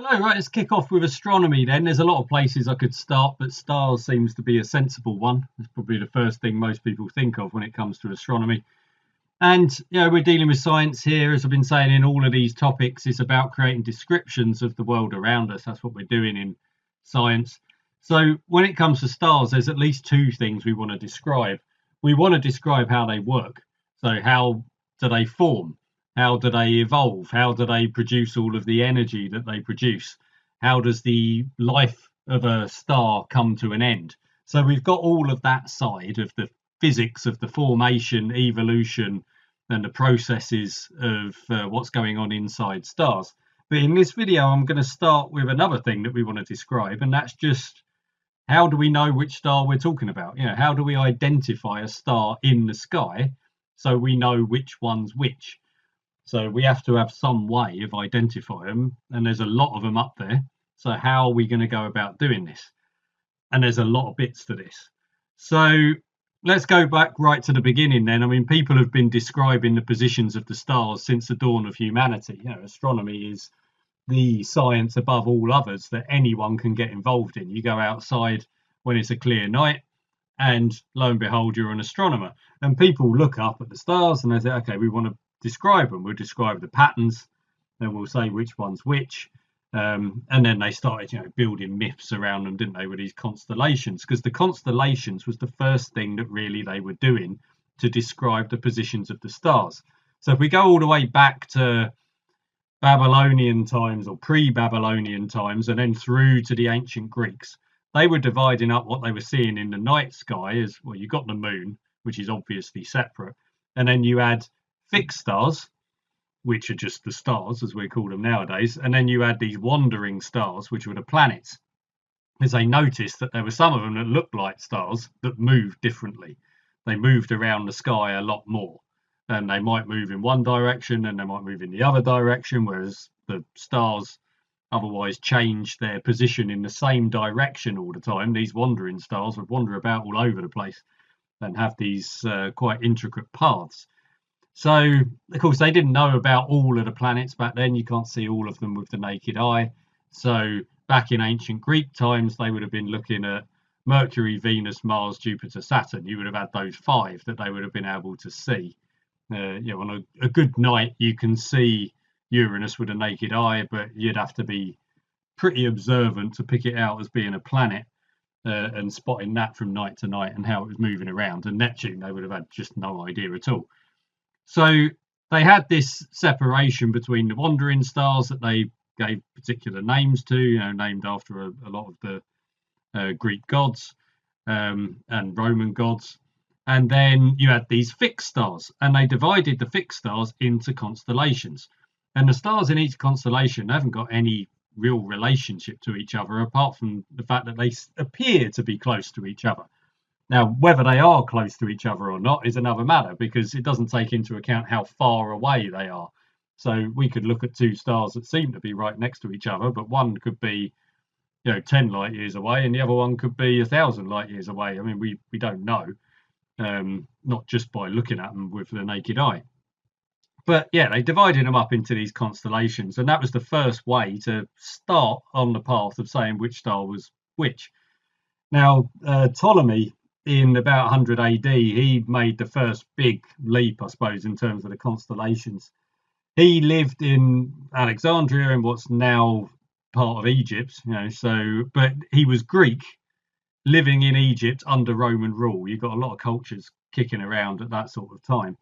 Hello, right, let's kick off with astronomy then. There's a lot of places I could start, but stars seems to be a sensible one. It's probably the first thing most people think of when it comes to astronomy. And, we're dealing with science here. As I've been saying in all of these topics, it's about creating descriptions of the world around us. That's what we're doing in science. So when it comes to stars, there's at least two things we want to describe. We want to describe how they work. So how do they form? How do they evolve? How do they produce all of the energy that they produce? How does the life of a star come to an end? So we've got all of that side of the physics of the formation, evolution, and the processes of what's going on inside stars. But in this video, I'm going to start with another thing that we want to describe, and that's just how do we know which star we're talking about? How do we identify a star in the sky so we know which one's which? So we have to have some way of identifying them, and there's a lot of them up there. So how are we going to go about doing this? And there's a lot of bits to this. So let's go back right to the beginning then. I mean, people have been describing the positions of the stars since the dawn of humanity. Astronomy is the science above all others that anyone can get involved in. You go outside when it's a clear night, and lo and behold, you're an astronomer. And people look up at the stars and they say, okay, we want to describe them. We'll describe the patterns, then we'll say which one's which. And then they started, building myths around them, didn't they, with these constellations? Because the constellations was the first thing that really they were doing to describe the positions of the stars. So if we go all the way back to Babylonian times or pre-Babylonian times, and then through to the ancient Greeks, they were dividing up what they were seeing in the night sky as, well, you got the moon, which is obviously separate, and then you had fixed stars, which are just the stars as we call them nowadays, and then you had these wandering stars, which were the planets, as they noticed that there were some of them that looked like stars that moved differently. They moved around the sky a lot more, and they might move in one direction and they might move in the other direction, whereas the stars otherwise change their position in the same direction all the time. These wandering stars would wander about all over the place and have these quite intricate paths. So, of course, they didn't know about all of the planets back then. You can't see all of them with the naked eye. So back in ancient Greek times, they would have been looking at Mercury, Venus, Mars, Jupiter, Saturn. You would have had those five that they would have been able to see. On a good night, you can see Uranus with a naked eye, but you'd have to be pretty observant to pick it out as being a planet and spotting that from night to night and how it was moving around. And Neptune, they would have had just no idea at all. So they had this separation between the wandering stars that they gave particular names to, named after a lot of the Greek gods and Roman gods. And then you had these fixed stars, and they divided the fixed stars into constellations. And the stars in each constellation haven't got any real relationship to each other, apart from the fact that they appear to be close to each other. Now, whether they are close to each other or not is another matter, because it doesn't take into account how far away they are. So we could look at two stars that seem to be right next to each other, but one could be, 10 light years away, and the other one could be 1,000 light years away. I mean, we don't know, not just by looking at them with the naked eye. But yeah, they divided them up into these constellations, and that was the first way to start on the path of saying which star was which. Now, Ptolemy, in about 100 AD, he made the first big leap, I suppose, in terms of the constellations. He lived in Alexandria, in what's now part of Egypt, but he was Greek, living in Egypt under Roman rule. You've got a lot of cultures kicking around at that sort of time.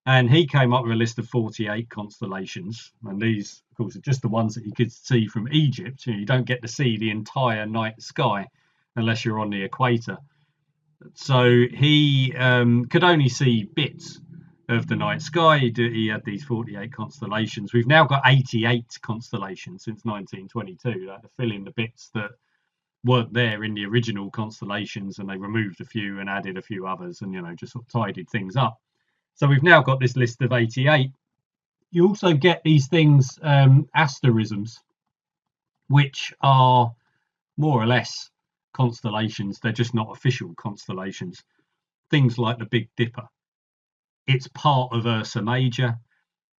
And he came up with a list of 48 constellations. And these, of course, are just the ones that you could see from Egypt. You don't get to see the entire night sky unless you're on the equator. So he could only see bits of the night sky. He had these 48 constellations. We've now got 88 constellations since 1922, to fill in the bits that weren't there in the original constellations, and they removed a few and added a few others, and just sort of tidied things up. So we've now got this list of 88. You also get these things, asterisms, which are more or less constellations. They're just not official constellations. Things like the Big Dipper. It's part of Ursa Major.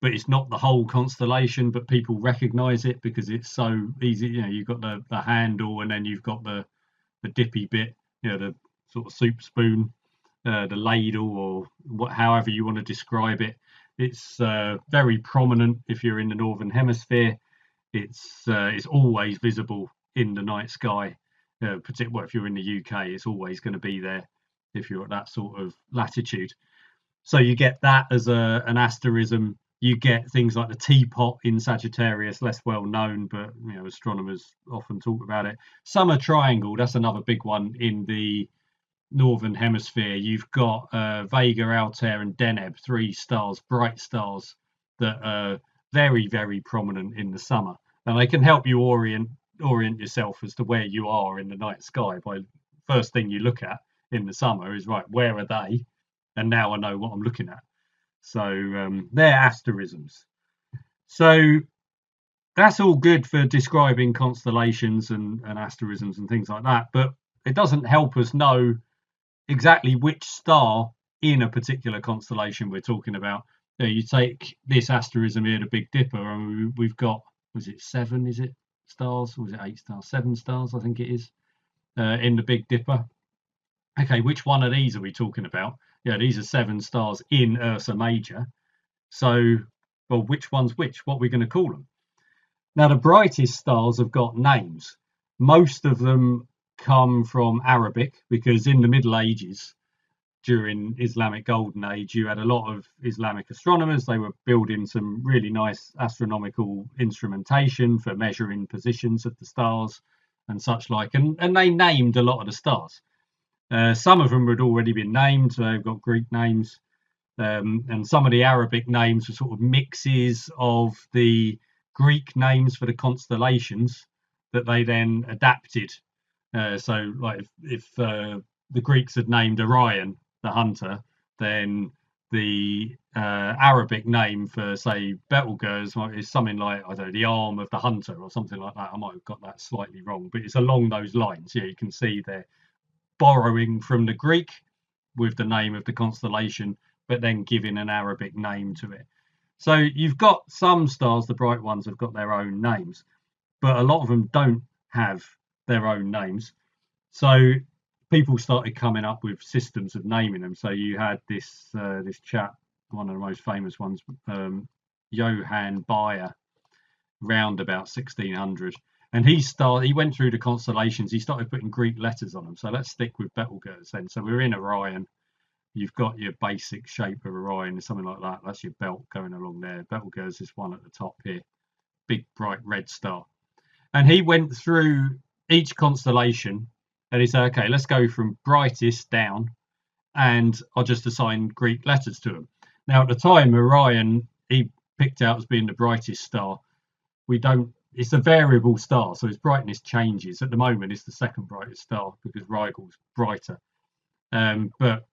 but it's not the whole constellation, but people recognize it because it's so easy. You've got the handle, and then you've got the dippy bit, the sort of soup spoon, the ladle, or however you want to describe it. It's very prominent if you're in the northern hemisphere. It's always visible in the night sky. Particularly if you're in the UK, it's always going to be there if you're at that sort of latitude. So you get that as an asterism. You get things like the teapot in Sagittarius, less well known, but astronomers often talk about it. Summer Triangle, that's another big one in the northern hemisphere. You've got Vega, Altair, and Deneb, 3 stars, bright stars that are very, very prominent in the summer, and they can help you orient yourself as to where you are in the night sky. By first thing you look at in the summer is, right, where are they? And now I know what I'm looking at. So they're asterisms. So that's all good for describing constellations and asterisms and things like that, but it doesn't help us know exactly which star in a particular constellation we're talking about. You take this asterism here, the Big Dipper, and we've got, was it 7, is it stars, or was it 8 stars? 7 stars, I think it is, in the Big Dipper. Okay, which one of these are we talking about? These are 7 stars in Ursa Major. So, well, which one's which? What are we going to call them? Now, the brightest stars have got names. Most of them come from Arabic, because in the Middle Ages, during Islamic Golden Age, you had a lot of Islamic astronomers. They were building some really nice astronomical instrumentation for measuring positions of the stars and such like, and they named a lot of the stars. Some of them had already been named, so they've got Greek names, and some of the Arabic names were sort of mixes of the Greek names for the constellations that they then adapted. So, like if the Greeks had named Orion the hunter, then the Arabic name for, say, Betelgeuse is something like, I don't know, the arm of the hunter or something like that. I might have got that slightly wrong, but it's along those lines. You can see they're borrowing from the Greek with the name of the constellation, but then giving an Arabic name to it. So you've got some stars, the bright ones, have got their own names, but a lot of them don't have their own names. So people started coming up with systems of naming them. So you had this chap, one of the most famous ones, Johann Bayer, round about 1600, and he went through the constellations. He started putting Greek letters on them. So let's stick with Betelgeuse then. So we're in Orion. You've got your basic shape of Orion, something like that. That's your belt going along there. Betelgeuse is one at the top here, big bright red star. And he went through each constellation and he said, okay, let's go from brightest down, and I'll just assign Greek letters to them. Now, at the time, Orion, he picked out as being the brightest star. It's a variable star, so its brightness changes. At the moment, it's the second brightest star because Rigel's brighter. But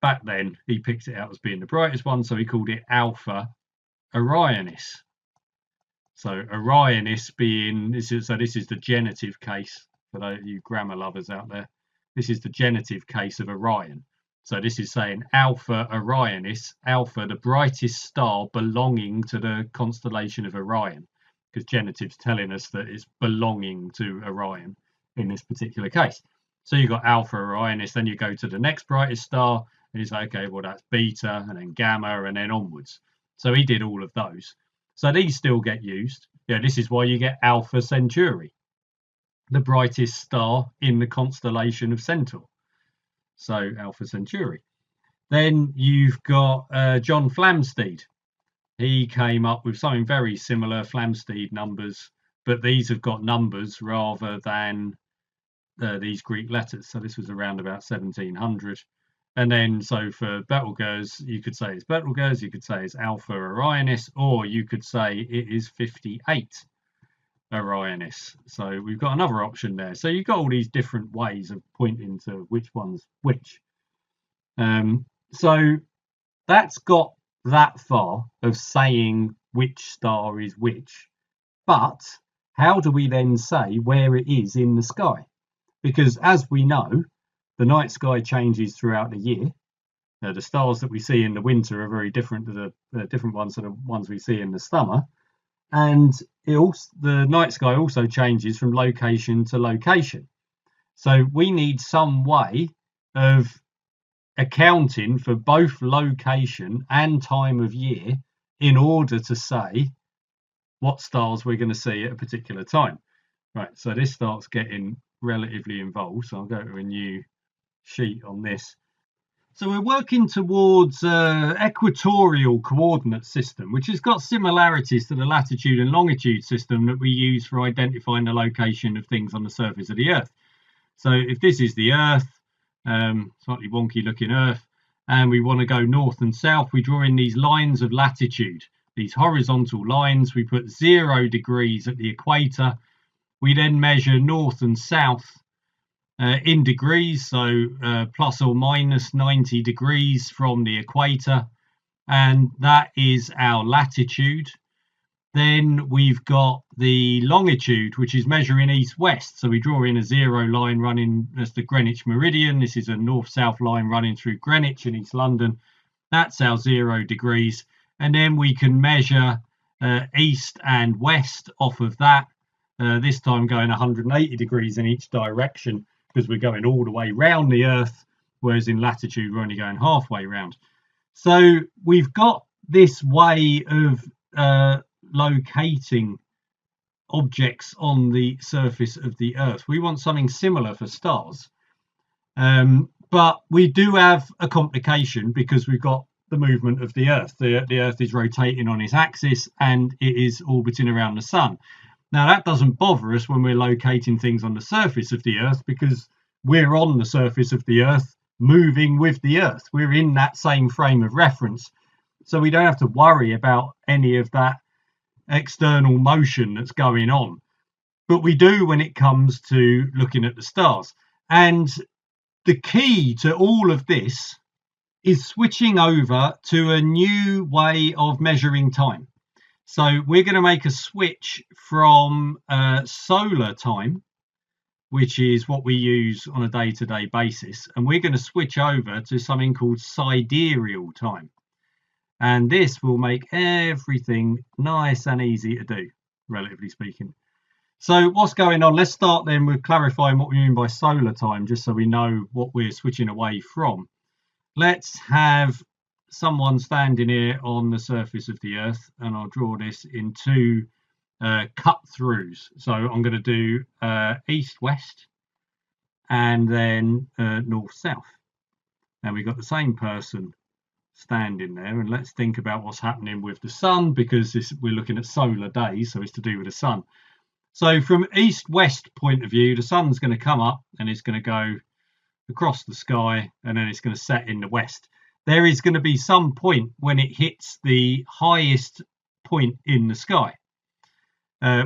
back then, he picked it out as being the brightest one, so he called it Alpha Orionis. So Orionis being, this is the genitive case for those of you grammar lovers out there. This is the genitive case of Orion. So this is saying Alpha Orionis, Alpha, the brightest star belonging to the constellation of Orion, because genitive's telling us that it's belonging to Orion in this particular case. So you've got Alpha Orionis, then you go to the next brightest star, and you say, okay, well, that's Beta, and then Gamma, and then onwards. So he did all of those. So these still get used. This is why you get Alpha Centauri, the brightest star in the constellation of Centaur. So Alpha Centauri. Then you've got John Flamsteed. He came up with something very similar, Flamsteed numbers, but these have got numbers rather than these Greek letters. So this was around about 1700. And then, so for Betelgeuse, you could say it's Betelgeuse, you could say it's Alpha Orionis, or you could say it is 58 Orionis. So we've got another option there. So you've got all these different ways of pointing to which one's which. So that's got that far of saying which star is which. But how do we then say where it is in the sky? Because as we know, the night sky changes throughout the year. The stars that we see in the winter are very different to the different ones to the ones we see in the summer. And the night sky also changes from location to location. So we need some way of accounting for both location and time of year in order to say what stars we're going to see at a particular time. Right, so this starts getting relatively involved. So I'll go to a new sheet on this. So we're working towards equatorial coordinate system, which has got similarities to the latitude and longitude system that we use for identifying the location of things on the surface of the Earth. So if this is the Earth, slightly wonky looking Earth, and we want to go north and south, we draw in these lines of latitude, these horizontal lines. We put 0 degrees at the equator. We then measure north and south in degrees, so plus or minus 90 degrees from the equator, and that is our latitude. Then we've got the longitude, which is measuring east-west. So we draw in a 0 line running as the Greenwich meridian. This is a north-south line running through Greenwich and East London. That's our 0 degrees. And then we can measure east and west off of that, this time going 180 degrees in each direction, because we're going all the way round the Earth, whereas in latitude we're only going halfway round. So we've got this way of locating objects on the surface of the Earth. We want something similar for stars, but we do have a complication because we've got the movement of the Earth. The Earth is rotating on its axis and it is orbiting around the Sun. Now, that doesn't bother us when we're locating things on the surface of the Earth, because we're on the surface of the Earth moving with the Earth. We're in that same frame of reference. So we don't have to worry about any of that external motion that's going on. But we do when it comes to looking at the stars. And the key to all of this is switching over to a new way of measuring time. So we're going to make a switch from solar time, which is what we use on a day-to-day basis, and we're going to switch over to something called sidereal time. And this will make everything nice and easy to do, relatively speaking. So what's going on? Let's start then with clarifying what we mean by solar time, just so we know what we're switching away from. Let's have someone standing here on the surface of the Earth, and I'll draw this in two cut throughs. So I'm going to do east-west and then north-south. And we've got the same person standing there, and let's think about what's happening with the sun, because we're looking at solar days, so it's to do with the sun. So from east-west point of view, the sun's going to come up and it's going to go across the sky, and then it's going to set in the west. There is going to be some point when it hits the highest point in the sky,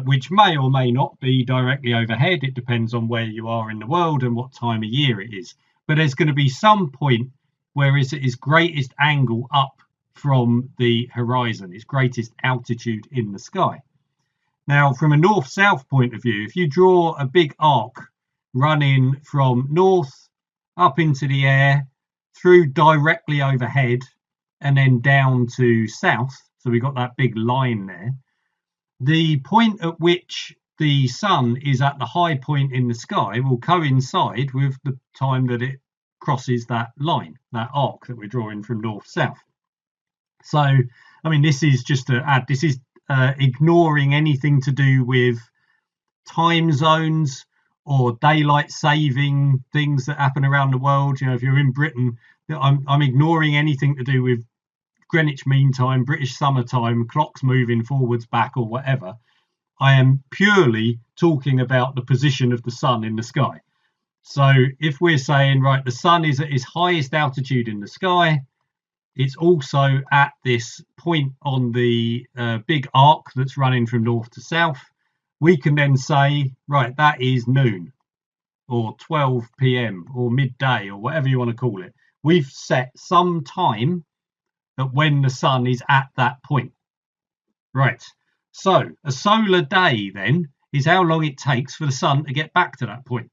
which may or may not be directly overhead. It depends on where you are in the world and what time of year it is. But there's going to be some point where it's at its greatest angle up from the horizon, its greatest altitude in the sky. Now, from a north-south point of view, if you draw a big arc running from north up into the air, through directly overhead, and then down to south, so we've got that big line there, the point at which the sun is at the high point in the sky will coincide with the time that it crosses that line, that arc that we're drawing from north-south. So, I mean, this is just to add, this is ignoring anything to do with time zones or daylight saving things that happen around the world. You know, if you're in Britain, I'm ignoring anything to do with Greenwich Mean Time, British summertime, clocks moving forwards, back, or whatever. I am purely talking about the position of the sun in the sky. So if we're saying, right, the sun is at its highest altitude in the sky, it's also at this point on the big arc that's running from north to south, we can then say, right, that is noon or 12 p.m. or midday or whatever you want to call it. We've set some time at when the sun is at that point. Right, so a solar day then is how long it takes for the sun to get back to that point.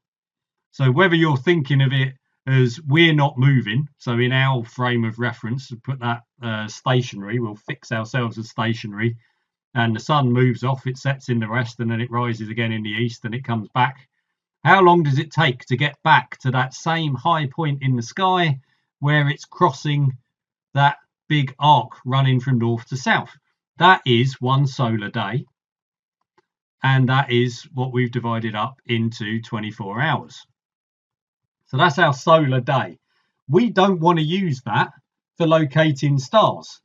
So whether you're thinking of it as we're not moving. So in our frame of reference, to put that stationary, we'll fix ourselves as stationary, and the sun moves off, it sets in the west, and then it rises again in the east, and it comes back. How long does it take to get back to that same high point in the sky where it's crossing that big arc running from north to south? That is one solar day, and that is what we've divided up into 24 hours. So that's our solar day. We don't want to use that for locating stars.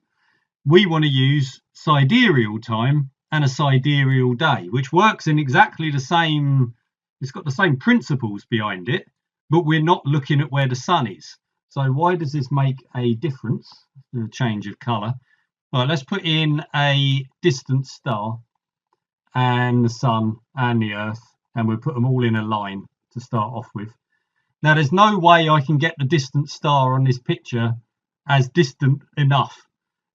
We want to use sidereal time and a sidereal day, which works in exactly the same, it's got the same principles behind it, but we're not looking at where the sun is. So why does this make a difference? The change of colour. All right, let's put in a distant star and the sun and the earth, and we'll put them all in a line to start off with. Now, there's no way I can get the distant star on this picture as distant enough.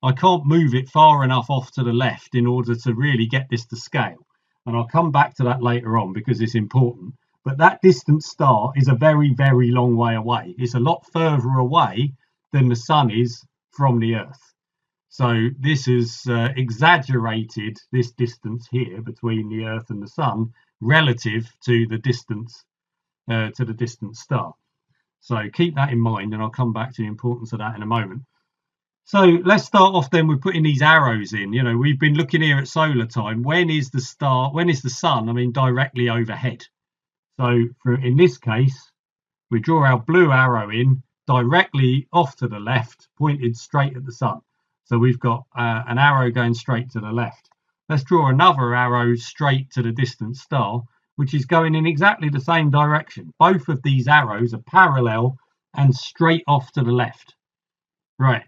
I can't move it far enough off to the left in order to really get this to scale. And I'll come back to that later on because it's important. But that distant star is a very, very long way away. It's a lot further away than the sun is from the earth. So this is exaggerated, this distance here between the earth and the sun relative to the distance to the distant star. So keep that in mind, and I'll come back to the importance of that in a moment. So let's start off then with putting these arrows in. You know, we've been looking here at solar time. When is the sun? I mean, directly overhead. So in this case, we draw our blue arrow in directly off to the left, pointed straight at the sun. So we've got an arrow going straight to the left. Let's draw another arrow straight to the distant star, which is going in exactly the same direction. Both of these arrows are parallel and straight off to the left. Right.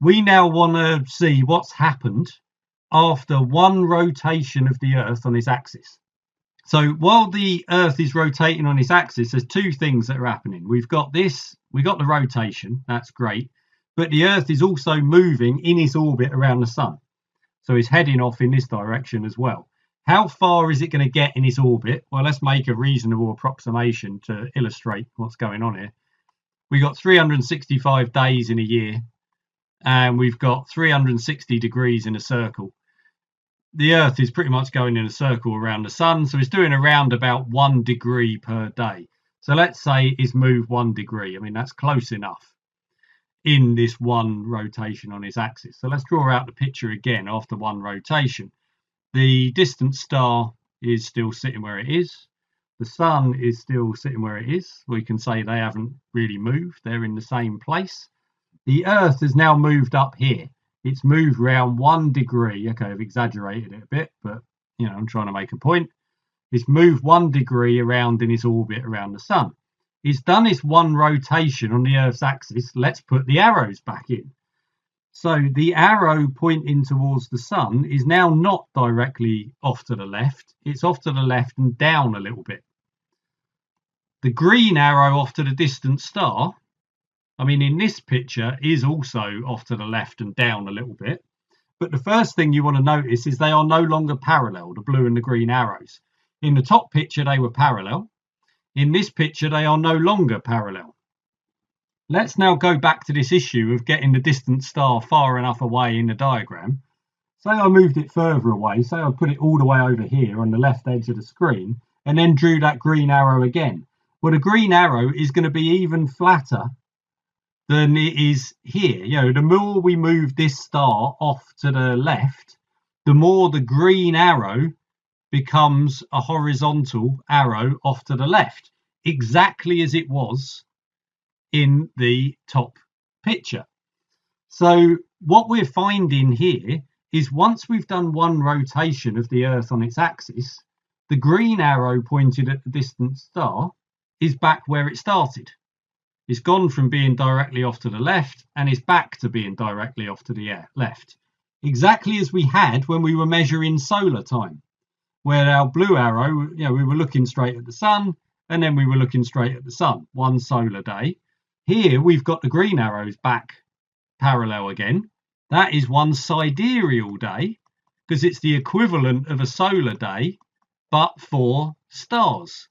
We now want to see what's happened after one rotation of the Earth on its axis. So while the Earth is rotating on its axis, there's two things that are happening. We've got the rotation, that's great, but the Earth is also moving in its orbit around the sun. So it's heading off in this direction as well. How far is it going to get in its orbit? Well, let's make a reasonable approximation to illustrate what's going on here. We've got 365 days in a year, and we've got 360 degrees in a circle. The Earth is pretty much going in a circle around the sun, so it's doing around about 1 degree per day. So let's say it's moved 1 degree. I mean, that's close enough in this one rotation on its axis. So let's draw out the picture again after one rotation. The distant star is still sitting where it is. The sun is still sitting where it is. We can say they haven't really moved. They're in the same place. The Earth has now moved up here. It's moved around 1 degree. Okay, I've exaggerated it a bit, but you know, I'm trying to make a point. It's moved 1 degree around in its orbit around the sun. It's done its one rotation on the Earth's axis. Let's put the arrows back in. So the arrow pointing towards the sun is now not directly off to the left. It's off to the left and down a little bit. The green arrow off to the distant star, I mean, in this picture, is also off to the left and down a little bit. But the first thing you want to notice is they are no longer parallel, the blue and the green arrows. In the top picture, they were parallel. In this picture, they are no longer parallel. Let's now go back to this issue of getting the distant star far enough away in the diagram. Say I moved it further away, say I put it all the way over here on the left edge of the screen, and then drew that green arrow again. Well, the green arrow is going to be even flatter than it is here. You know, the more we move this star off to the left, the more the green arrow becomes a horizontal arrow off to the left, exactly as it was in the top picture. So what we're finding here is once we've done one rotation of the Earth on its axis, the green arrow pointed at the distant star is back where it started. It's gone from being directly off to the left and is back to being directly off to the left, exactly as we had when we were measuring solar time, where our blue arrow, you know, we were looking straight at the sun and then we were looking straight at the sun, one solar day. Here we've got the green arrows back parallel again. That is one sidereal day because it's the equivalent of a solar day, but for stars.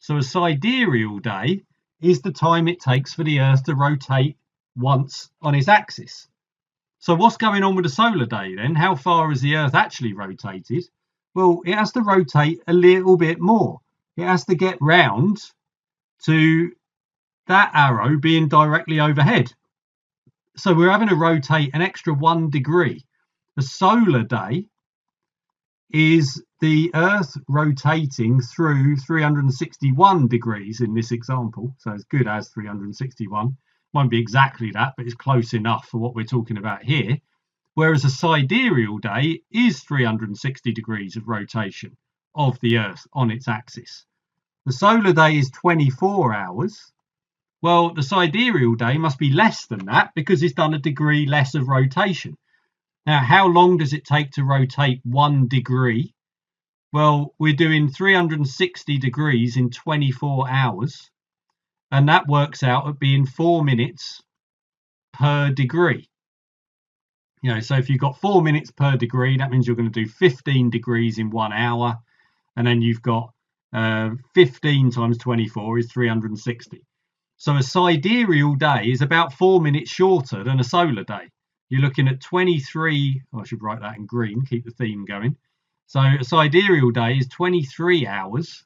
So a sidereal day is the time it takes for the Earth to rotate once on its axis. So what's going on with the solar day then? How far has the Earth actually rotated? Well, it has to rotate a little bit more. It has to get round to that arrow being directly overhead. So we're having to rotate an extra 1 degree. The solar day is the Earth rotating through 361 degrees in this example. So as good as 361. Won't be exactly that, but it's close enough for what we're talking about here. Whereas a sidereal day is 360 degrees of rotation of the Earth on its axis. The solar day is 24 hours. Well, the sidereal day must be less than that because it's done a degree less of rotation. Now, how long does it take to rotate 1 degree? Well, we're doing 360 degrees in 24 hours, and that works out at being 4 minutes per degree. So if you've got 4 minutes per degree, that means you're going to do 15 degrees in 1 hour, and then you've got 15 times 24 is 360. So a sidereal day is about 4 minutes shorter than a solar day. You're looking at 23, I should write that in green, keep the theme going. So a sidereal day is 23 hours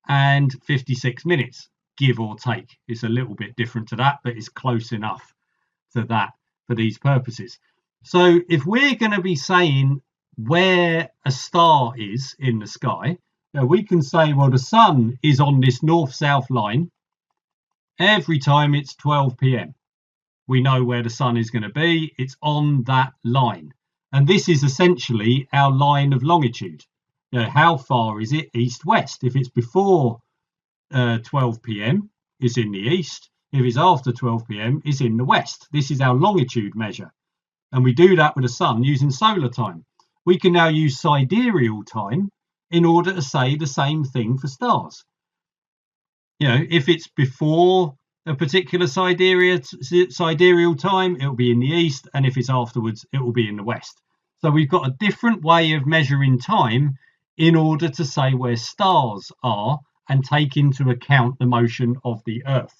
and 56 minutes, give or take. It's a little bit different to that, but it's close enough to that for these purposes. So if we're going to be saying where a star is in the sky, we can say, well, the sun is on this north-south line every time it's 12 p.m. We know where the sun is going to be. It's on that line. And this is essentially our line of longitude. How far is it east-west? If it's before 12 p.m., it's in the east. If it's after 12 p.m., it's in the west. This is our longitude measure. And we do that with the sun using solar time. We can now use sidereal time in order to say the same thing for stars. If it's before a particular sidereal time, it will be in the east, and if it's afterwards, it will be in the west. So we've got a different way of measuring time in order to say where stars are and take into account the motion of the Earth.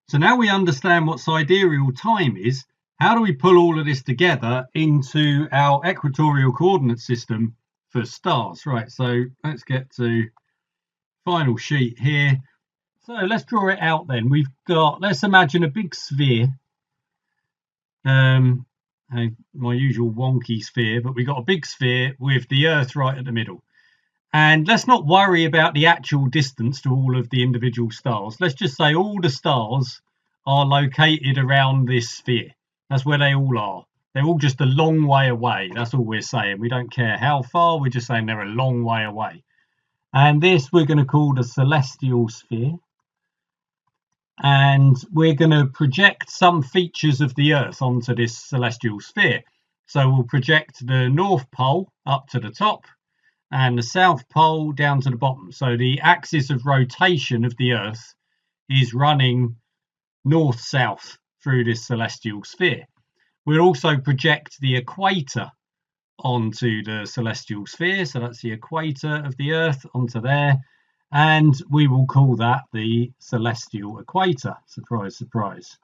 So now we understand what sidereal time is. How do we pull all of this together into our equatorial coordinate system for stars? Right, so let's get to final sheet here. So let's draw it out then. We've got, let's imagine a big sphere. My usual wonky sphere, but we've got a big sphere with the Earth right at the middle. And let's not worry about the actual distance to all of the individual stars. Let's just say all the stars are located around this sphere. That's where they all are. They're all just a long way away. That's all we're saying. We don't care how far. We're just saying they're a long way away. And this we're going to call the celestial sphere. And we're going to project some features of the Earth onto this celestial sphere. So we'll project the North Pole up to the top and the South Pole down to the bottom. So the axis of rotation of the Earth is running north-south through this celestial sphere. We'll also project the equator onto the celestial sphere. So that's the equator of the Earth onto there. And we will call that the celestial equator. Surprise, surprise.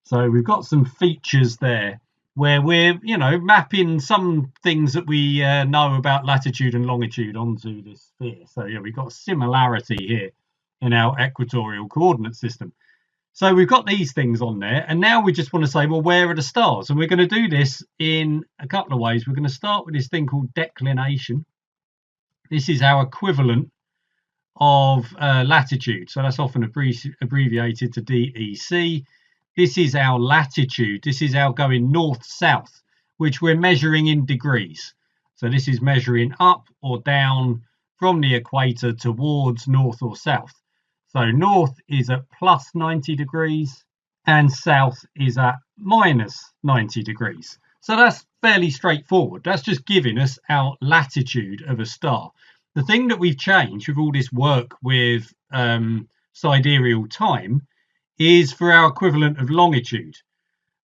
So we've got some features there where we're, mapping some things that we know about latitude and longitude onto this sphere. So yeah, we've got a similarity here in our equatorial coordinate system. So we've got these things on there, and now we just want to say, well, where are the stars? And we're going to do this in a couple of ways. We're going to start with this thing called declination. This is our equivalent of latitude. So that's often abbreviated to DEC. This is our latitude. This is our going north-south, which we're measuring in degrees. So this is measuring up or down from the equator towards north or south. So north is at plus 90 degrees and south is at minus 90 degrees. So that's fairly straightforward. That's just giving us our latitude of a star. The thing that we've changed with all this work with sidereal time is for our equivalent of longitude,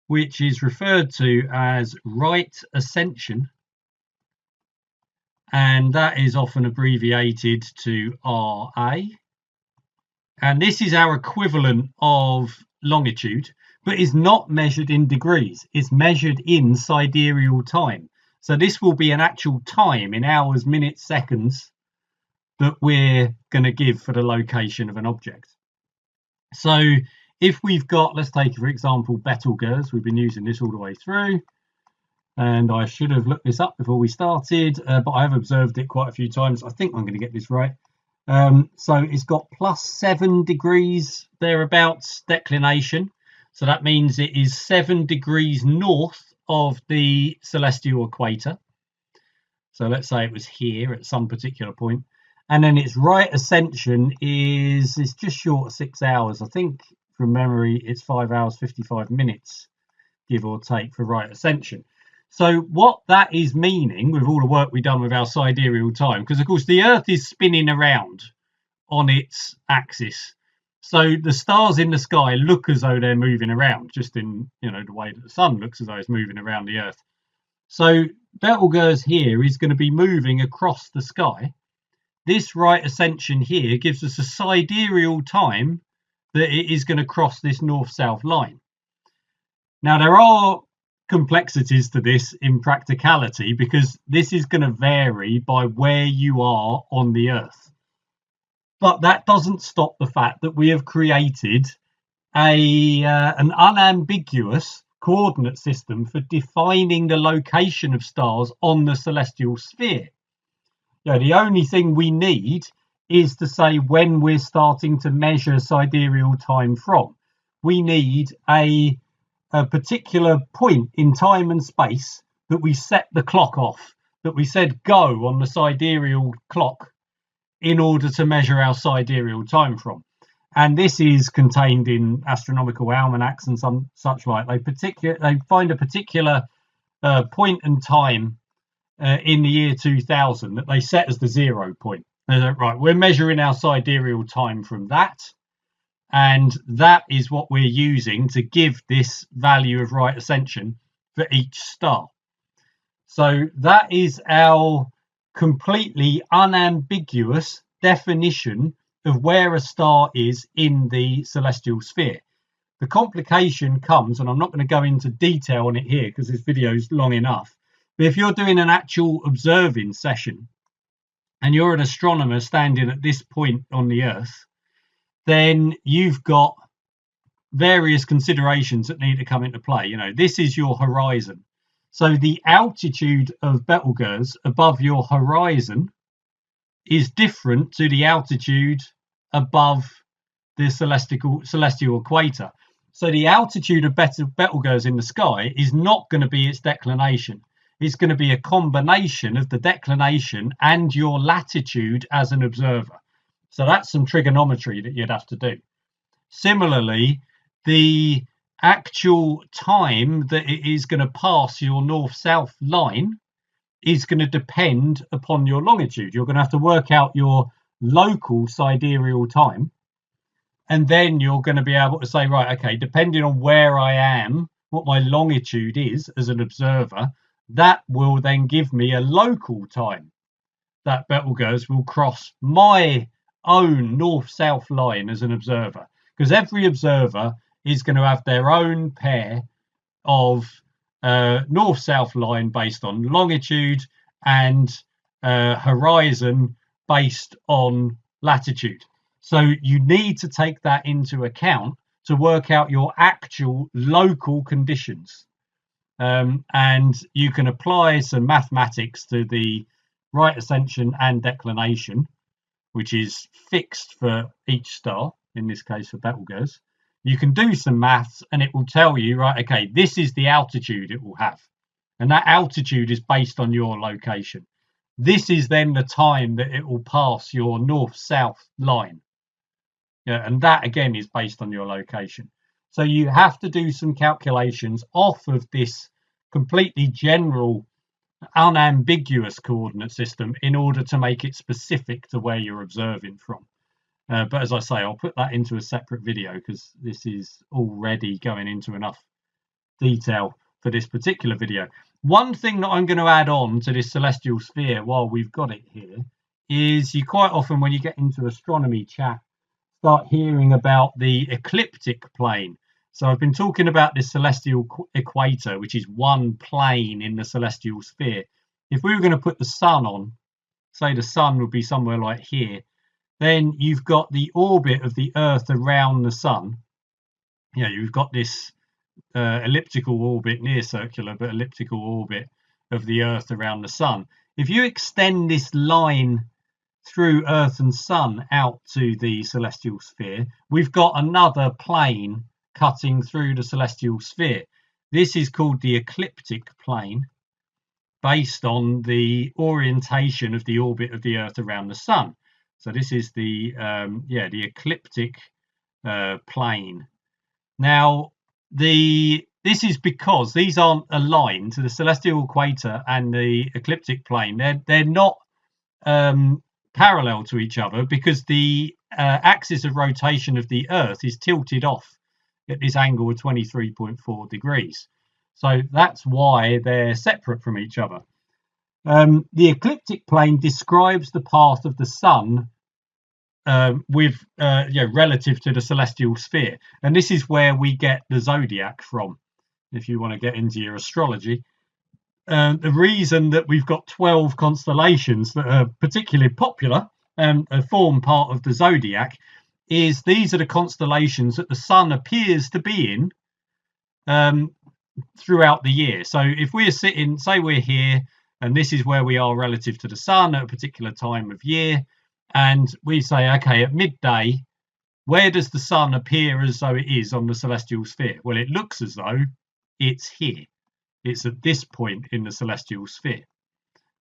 which is referred to as right ascension. And that is often abbreviated to RA. And this is our equivalent of longitude, but is not measured in degrees. It's measured in sidereal time. So this will be an actual time in hours, minutes, seconds that we're going to give for the location of an object. So if we've got, let's take, for example, Betelgeuse. We've been using this all the way through. And I should have looked this up before we started, but I have observed it quite a few times. I think I'm going to get this right. So it's got +7 degrees thereabouts declination. So that means it is 7 degrees north of the celestial equator. So let's say it was here at some particular point. And then its right ascension is just short of 6 hours. I think from memory, it's 5 hours, 55 minutes, give or take, for right ascension. So what that is meaning with all the work we've done with our sidereal time, because of course the Earth is spinning around on its axis. So the stars in the sky look as though they're moving around, just in, you know, the way that the sun looks as though it's moving around the Earth. So Betelgeuse here is going to be moving across the sky. This right ascension here gives us a sidereal time that it is going to cross this north-south line. Now there are complexities to this in practicality, because this is going to vary by where you are on the Earth. But that doesn't stop the fact that we have created an unambiguous coordinate system for defining the location of stars on the celestial sphere. You know, the only thing we need is to say when we're starting to measure sidereal time from. We need a particular point in time and space that we set the clock off, that we said go on the sidereal clock in order to measure our sidereal time from. And this is contained in astronomical almanacs and some such like. They find a particular point and time in the year 2000 that they set as the 0 point. Right, we're measuring our sidereal time from that. And that is what we're using to give this value of right ascension for each star. So that is our completely unambiguous definition of where a star is in the celestial sphere. The complication comes, and I'm not going to go into detail on it here because this video is long enough, but if you're doing an actual observing session and you're an astronomer standing at this point on the Earth, then you've got various considerations that need to come into play. You know, this is your horizon. So the altitude of Betelgeuse above your horizon is different to the altitude above the celestial equator. So the altitude of Betelgeuse in the sky is not going to be its declination. It's going to be a combination of the declination and your latitude as an observer. So that's some trigonometry that you'd have to do. Similarly, the actual time that it is going to pass your north-south line is going to depend upon your longitude. You're going to have to work out your local sidereal time, and then you're going to be able to say, right, okay, depending on where I am, what my longitude is as an observer, that will then give me a local time that Betelgeuse will cross my own north-south line as an observer, because every observer is going to have their own pair of north-south line based on longitude and horizon based on latitude. So you need to take that into account to work out your actual local conditions. And you can apply some mathematics to the right ascension and declination, which is fixed for each star, in this case for Betelgeuse. You can do some maths and it will tell you, right, okay, this is the altitude it will have. And that altitude is based on your location. This is then the time that it will pass your north-south line. Yeah, and that again is based on your location. So you have to do some calculations off of this completely general, unambiguous coordinate system in order to make it specific to where you're observing from. But as I say, I'll put that into a separate video because this is already going into enough detail for this particular video. One thing that I'm going to add on to this celestial sphere while we've got it here is you quite often, when you get into astronomy chat, start hearing about the ecliptic plane. So I've been talking about this celestial equator, which is one plane in the celestial sphere. If we were going to put the sun on, say the sun would be somewhere like here, then you've got the orbit of the Earth around the sun. You know, you've got this elliptical orbit, near circular, but elliptical orbit of the Earth around the sun. If you extend this line through Earth and Sun out to the celestial sphere, we've got another plane cutting through the celestial sphere. This is called the ecliptic plane, based on the orientation of the orbit of the Earth around the Sun. So this is the the ecliptic plane. Now, this is because these aren't aligned to the celestial equator and the ecliptic plane. They're not parallel to each other because the axis of rotation of the Earth is tilted off at this angle of 23.4 degrees. So that's why they're separate from each other. The ecliptic plane describes the path of the sun relative to the celestial sphere, and this is where we get the zodiac from. If you want to get into your astrology, the reason that we've got 12 constellations that are particularly popular and form part of the zodiac is these are the constellations that the sun appears to be in throughout the year. So if we're sitting, say we're here, and this is where we are relative to the sun at a particular time of year, and we say, okay, at midday, where does the sun appear as though it is on the celestial sphere? Well, it looks as though it's here. It's at this point in the celestial sphere.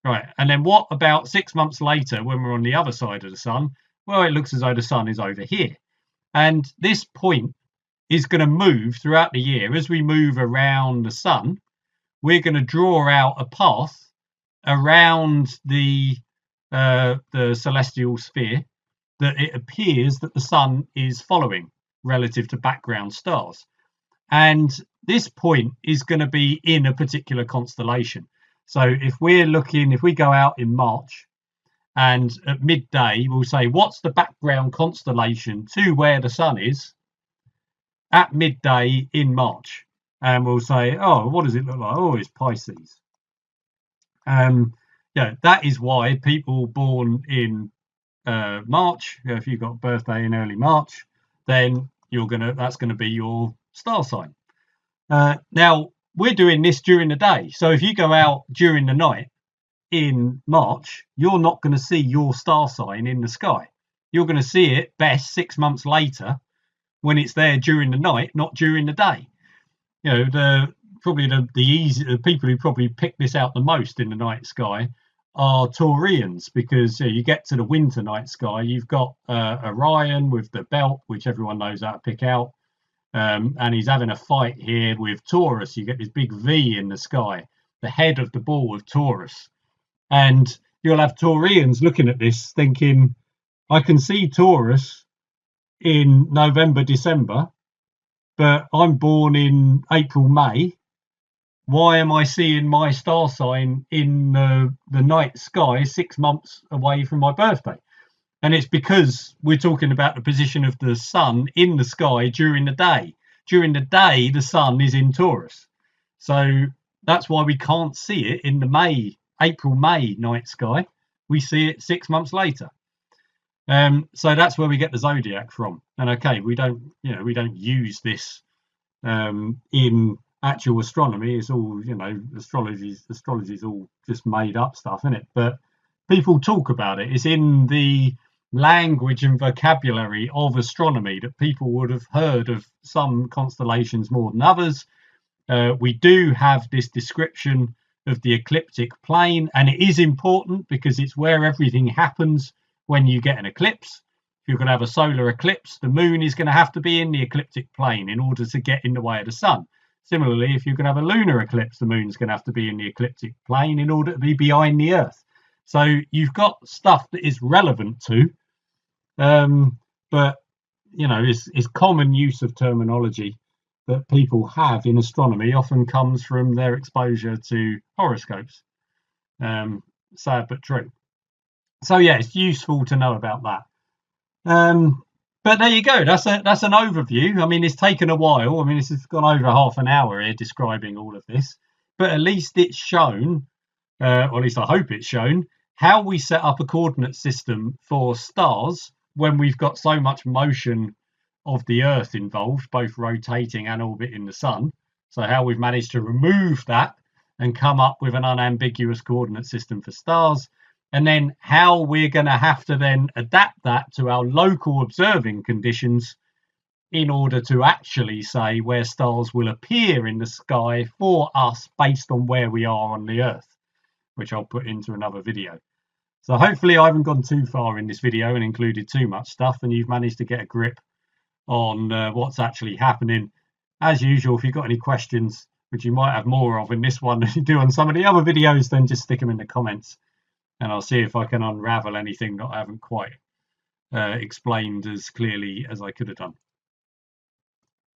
Right, and then what about 6 months later when we're on the other side of the sun? Well, it looks as though the sun is over here. And this point is going to move throughout the year. As we move around the sun, we're going to draw out a path around the celestial sphere that it appears that the sun is following relative to background stars. And this point is going to be in a particular constellation. So if we go out in March and at midday, we'll say, what's the background constellation to where the sun is at midday in March? And we'll say, oh, what does it look like? Oh, it's Pisces. That is why people born in March, if you've got a birthday in early March, then that's going to be your star sign. Now, we're doing this during the day. So if you go out during the night in March, you're not going to see your star sign in the sky. You're going to see it best 6 months later when it's there during the night, not during the day. You know, the people who probably pick this out the most in the night sky are Taurians, because you get to the winter night sky, you've got Orion with the belt, which everyone knows how to pick out. And he's having a fight here with Taurus. You get this big V in the sky, the head of the ball of Taurus. And you'll have Taurians looking at this thinking, I can see Taurus in November, December, but I'm born in April, May. Why am I seeing my star sign in the night sky 6 months away from my birthday? And it's because we're talking about the position of the sun in the sky during the day. During the day, the sun is in Taurus. So that's why we can't see it in the April-May night sky. We see it 6 months later. So that's where we get the zodiac from. And okay, we don't use this in actual astronomy. It's all, astrology is all just made up stuff, isn't it? But people talk about it. It's in the language and vocabulary of astronomy that people would have heard of some constellations more than others. We do have this description of the ecliptic plane, and it is important because it's where everything happens when you get an eclipse. If you're going to have a solar eclipse, the moon is going to have to be in the ecliptic plane in order to get in the way of the sun. Similarly, if you're going to have a lunar eclipse, the moon's going to have to be in the ecliptic plane in order to be behind the Earth. So you've got stuff that is relevant to, but it's common use of terminology that people have in astronomy often comes from their exposure to horoscopes. Sad but true. So yeah, it's useful to know about that. But there you go. That's an overview. I mean, it's taken a while. I mean, this has gone over half an hour here describing all of this, but at least it's shown, or at least I hope it's shown, how we set up a coordinate system for stars when we've got so much motion of the Earth involved, both rotating and orbiting the sun. So how we've managed to remove that and come up with an unambiguous coordinate system for stars, and then how we're going to have to then adapt that to our local observing conditions in order to actually say where stars will appear in the sky for us based on where we are on the Earth, which I'll put into another video. So hopefully I haven't gone too far in this video and included too much stuff, and you've managed to get a grip on what's actually happening. As usual, if you've got any questions, which you might have more of in this one than you do on some of the other videos, then just stick them in the comments and I'll see if I can unravel anything that I haven't quite explained as clearly as I could have done.